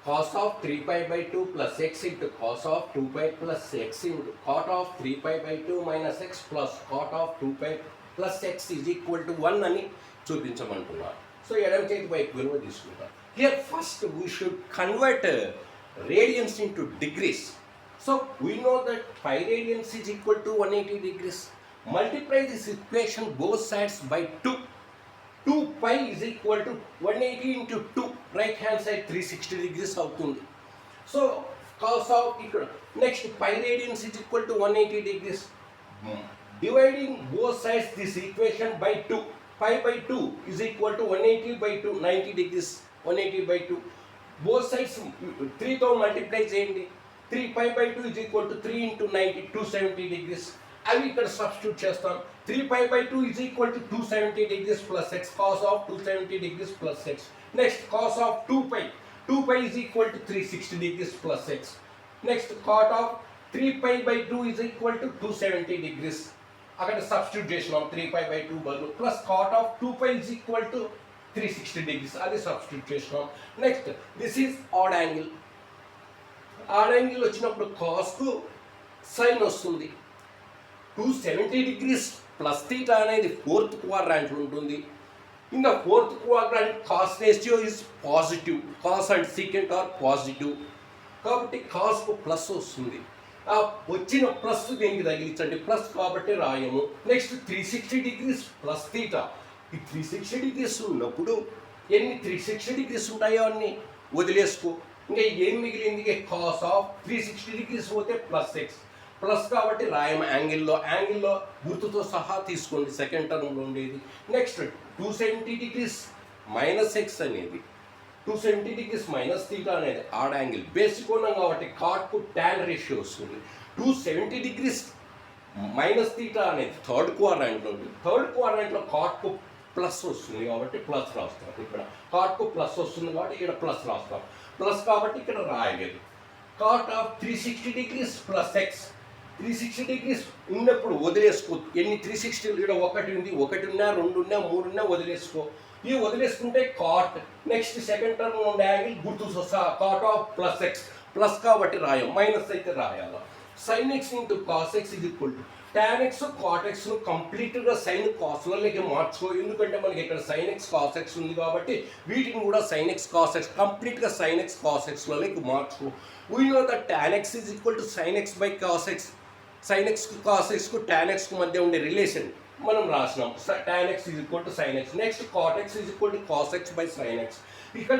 cos of 3 pi by 2 plus x into cos of 2 pi plus x into cot of 3 pi by 2 minus x plus cot of 2 pi plus x is equal to 1 అని చూపించమంటున్నారు. So ఎడమ చేతి వైపు విలువ తీసుకుంటాం. Here first we should convert radians into degrees. So we know that pi radians is equal to 180 degrees. Multiply this equation both sides by 2. 2 pi is equal to 180 into 2. Right hand side 360 degrees అవుతుంది. So cos of ఇక్కడ next pi radians is equal to 180 degrees. Dividing both sides this equation by 2. Pi by 2 is equal to 180 by 2, 90 degrees. 180 by 2. Both sides 3 తో multiply చేయండి. 3 pi by 2 is equal to 3 into 90, 270 degrees. అవి ఇక్కడ substitute చేస్తాం. 3 pi by 2 is equal to 270 degrees plus x, cos of 270 degrees plus x. Next cos of 2 pi. 2 pi is equal to 360 degrees plus x. Next cot of 3 pi by 2 is equal to 270 degrees. అక్కడ substitute చేసినాం 3 pi by 2 బదులు plus cot of 2 pi is equal to 360 degrees. అది substitute చేసినాం. Next this is odd angle. Odd angle వచ్చినప్పుడు కాస్కు sine వస్తుంది. 270 degrees plus theta అనేది fourth క్వాడ్రాంట్లో ఉంటుంది. In the fourth quadrant cos ratio is positive. Cos and secant are positive కాబట్టి కాస్కు ప్లస్ వస్తుంది. ఆ వచ్చిన ప్లస్ దీనికి తగిలించండి. ప్లస్ కాబట్టి రాయము. Next 360 degrees plus theta. ఈ 360 degrees ఉన్నప్పుడు ఎన్ని 360 degrees ఉంటాయో అన్ని వదిలేసుకో. ఇంకా ఏం మిగిలింది? కాస్ ఆఫ్ 360 degrees పోతే ప్లస్ ఎక్స్. ప్లస్ కాబట్టి రాయము యాంగిల్లో గుర్తుతో సహా తీసుకోండి. సెకండ్ టర్మ్లో ఉండేది. నెక్స్ట్ 270 degrees మైనస్ ఎక్స్ అనేది 270 degrees మైనస్ థీటా అనేది ఆడ్ యాంగిల్. బేసిక్ ఉన్నాం కాబట్టి కాట్కు టాన్ రేషియో వస్తుంది. 270 degrees మైనస్ థీటా అనేది థర్డ్ క్వాడ్రాంట్లో ఉంది. థర్డ్ క్వాడ్రాంట్లో కాట్కు ప్లస్ వస్తుంది కాబట్టి ప్లస్ రాస్తాం. ఇక్కడ కాట్కు ప్లస్ వస్తుంది కాబట్టి ఇక్కడ ప్లస్ రాస్తాం. ప్లస్ కాబట్టి ఇక్కడ రాయలేదు. Cot of 360 degrees plus X. 360 degrees ఉన్నప్పుడు వదిలేసుకో. ఎన్ని 360 ఇక్కడ ఒకటి ఉంది, 1 ఉన్నా 2 ఉన్నా 3 ఉన్నా వదిలేసుకో. ఇవి వదిలేసుకుంటే కాట్. నెక్స్ట్ సెకండ్ టర్మ్ ఉండే యాంగిల్ గుర్తు వస్తా. Cot of plus X. Plus కాబట్టి రాయం, మైనస్ అయితే రాయాలి. Sine X into cos X ఇది equal to tan X cot ఎక్స్ను కంప్లీట్గా సైన్ కాస్లలోకి మార్చుకో. ఎందుకంటే మనకి ఇక్కడ సైన్ ఎక్స్ కాస్ ఎక్స్ ఉంది కాబట్టి వీటిని కూడా సైన్ ఎక్స్ కాస్ ఎక్స్ కంప్లీట్గా సైన్ ఎక్స్ కాస్ ఎక్స్లలోకి మార్చుకో. We know that tan X is equal to sine X by cos X. Sine ఎక్స్కు కాస్ ఎక్స్కు టాన్ ఎక్స్కు మధ్య ఉండే రిలేషన్ మనం రాసినాం. Tan X is equal to sine X. Next cot X is equal to cos X by sine X. ఇక్కడ